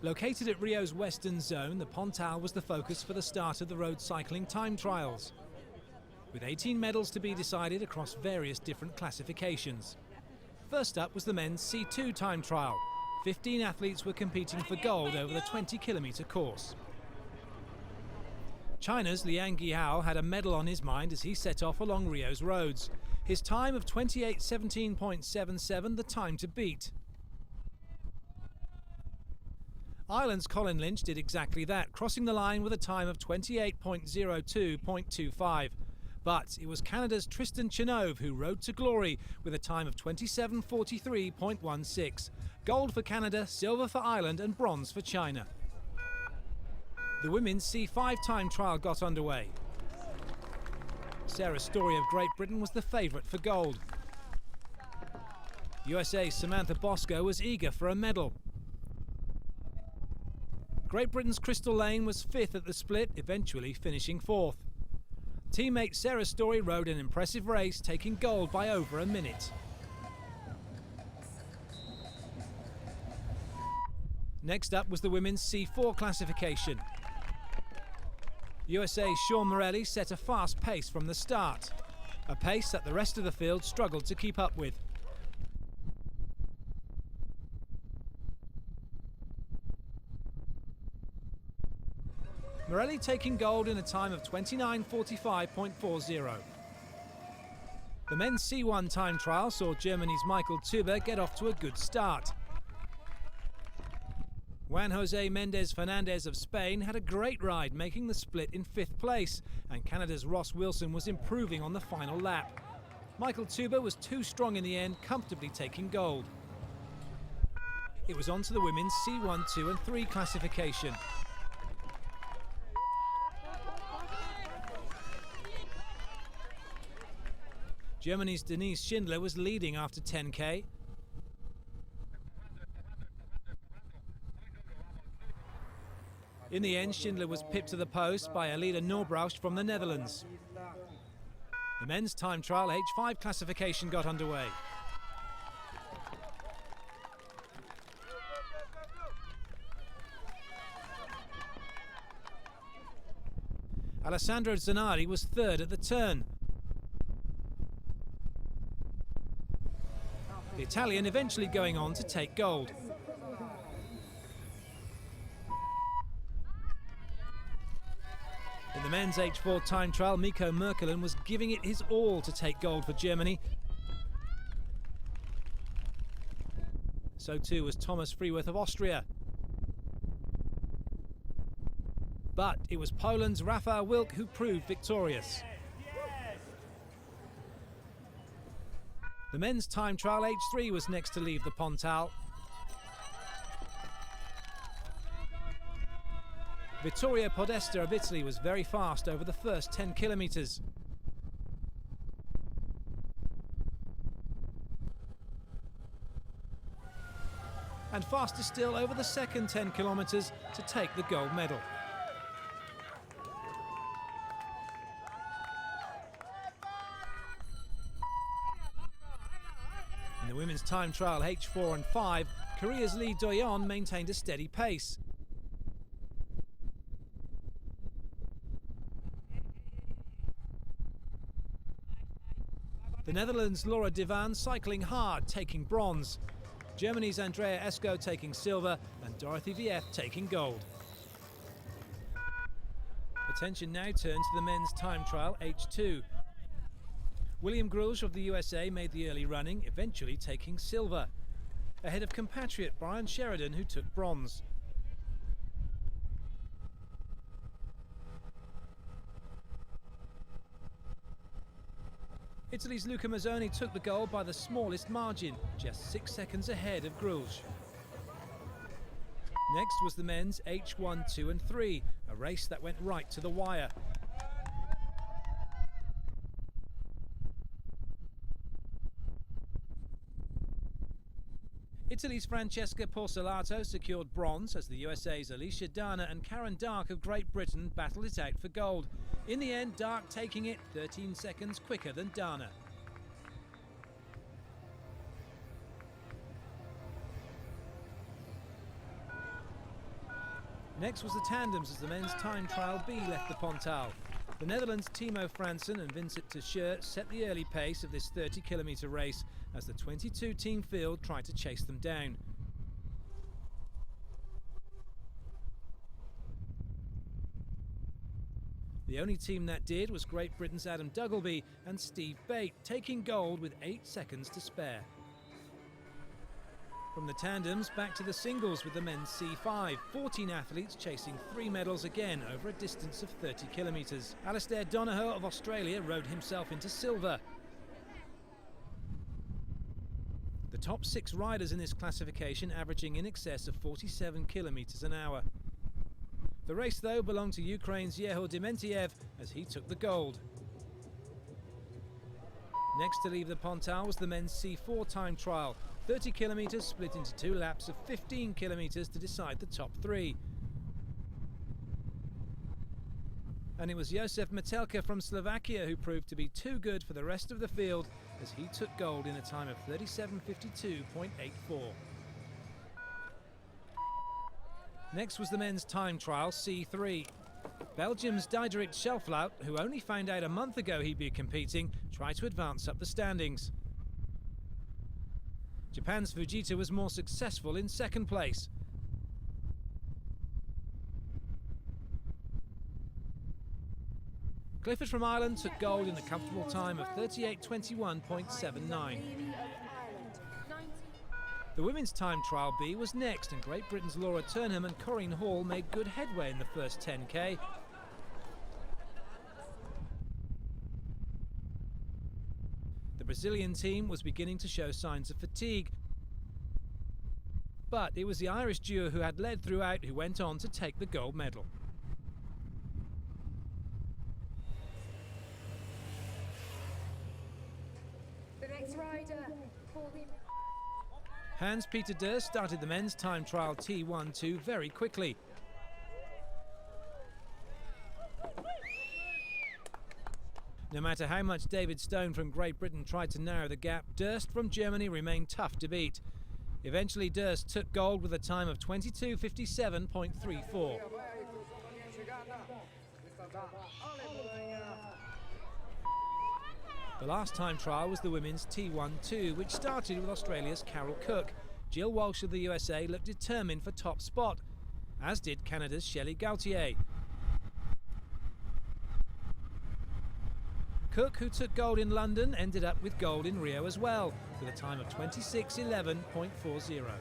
Located at Rio's western zone, the Pontal was the focus for the start of the road cycling time trials, with 18 medals to be decided across various different classifications. First up was the men's C2 time trial. 15 athletes were competing for gold over the 20-kilometre course. China's Liang Guihao had a medal on his mind as he set off along Rio's roads. His time of 28:17.77, the time to beat. Ireland's Colin Lynch did exactly that, crossing the line with a time of 28.02.25. But it was Canada's Tristan Chenauve who rode to glory with a time of 27:43.16. Gold for Canada, silver for Ireland and bronze for China. The women's C5 time trial got underway. Sarah Storey of Great Britain was the favourite for gold. USA's Samantha Bosco was eager for a medal. Great Britain's Crystal Lane was fifth at the split, eventually finishing fourth. Teammate Sarah Storey rode an impressive race, taking gold by over a minute. Next up was the women's C4 classification. USA's Sean Morelli set a fast pace from the start, a pace that the rest of the field struggled to keep up with. Morelli taking gold in a time of 29:45.40. The men's C1 time trial saw Germany's Michael Tuber get off to a good start. Juan Jose Mendez Fernandez of Spain had a great ride, making the split in fifth place, and Canada's Ross Wilson was improving on the final lap. Michael Tuber was too strong in the end, comfortably taking gold. It was on to the women's C1, 2 and 3 classification. Germany's Denise Schindler was leading after 10k. In the end, Schindler was pipped to the post by Alida Norbrausch from the Netherlands. The men's time trial H5 classification got underway. Alessandro Zanardi was third at the turn. The Italian eventually going on to take gold. In the men's H4 time trial, Mikko Merkelen was giving it his all to take gold for Germany. So too was Thomas Freeworth of Austria. But it was Poland's Rafał Wilk who proved victorious. The men's time trial H3 was next to leave the Pontal. Vittorio Podesta of Italy was very fast over the first 10 kilometres. And faster still over the second 10 kilometres to take the gold medal. In the women's time trial H4 and 5, Korea's Lee Do-yeon maintained a steady pace. The Netherlands' Laura Divan cycling hard, taking bronze. Germany's Andrea Esco taking silver, and Dorothy Vieth taking gold. Attention now turns to the men's time trial H2. William Grulge of the USA made the early running, eventually taking silver, ahead of compatriot Brian Sheridan, who took bronze. Italy's Luca Mazzoni took the gold by the smallest margin, just 6 seconds ahead of Grulge. Next was the men's H1, 2 and 3, a race that went right to the wire. Italy's Francesca Porcelato secured bronze as the USA's Alicia Dana and Karen Dark of Great Britain battled it out for gold. In the end, Dark taking it 13 seconds quicker than Dana. Next was the tandems as the men's time trial B left the Pontal. The Netherlands' Timo Fransen and Vincent Teixeira set the early pace of this 30-kilometre race as the 22-team field tried to chase them down. The only team that did was Great Britain's Adam Duggleby and Steve Bate, taking gold with 8 seconds to spare. From the tandems back to the singles with the men's C5, 14 athletes chasing 3 medals again over a distance of 30 kilometres. Alistair Donohoe of Australia rode himself into silver. The top 6 riders in this classification averaging in excess of 47 kilometres an hour. The race, though, belonged to Ukraine's Yehor Dementiev as he took the gold. Next to leave the Pontal was the men's C4 time trial. 30 kilometres split into 2 laps of 15 kilometres to decide the top 3. And it was Josef Metelka from Slovakia who proved to be too good for the rest of the field as he took gold in a time of 37:52.84. Next was the men's time trial C3. Belgium's Diederik Schelflaut, who only found out a month ago he'd be competing, tried to advance up the standings. Japan's Fujita was more successful in second place. Clifford from Ireland took gold in a comfortable time of 38:21.79. The women's time trial B was next, and Great Britain's Laura Turnham and Corinne Hall made good headway in the first 10k. The Brazilian team was beginning to show signs of fatigue, but it was the Irish duo who had led throughout who went on to take the gold medal. The next rider for the Hans-Peter Durst started the men's time trial T12 very quickly. No matter how much David Stone from Great Britain tried to narrow the gap, Durst from Germany remained tough to beat. Eventually Durst took gold with a time of 22:57.34. The last time trial was the women's T12, which started with Australia's Carol Cook. Jill Walsh of the USA looked determined for top spot, as did Canada's Shelley Gaultier. Cook, who took gold in London, ended up with gold in Rio as well, with a time of 26:11.40.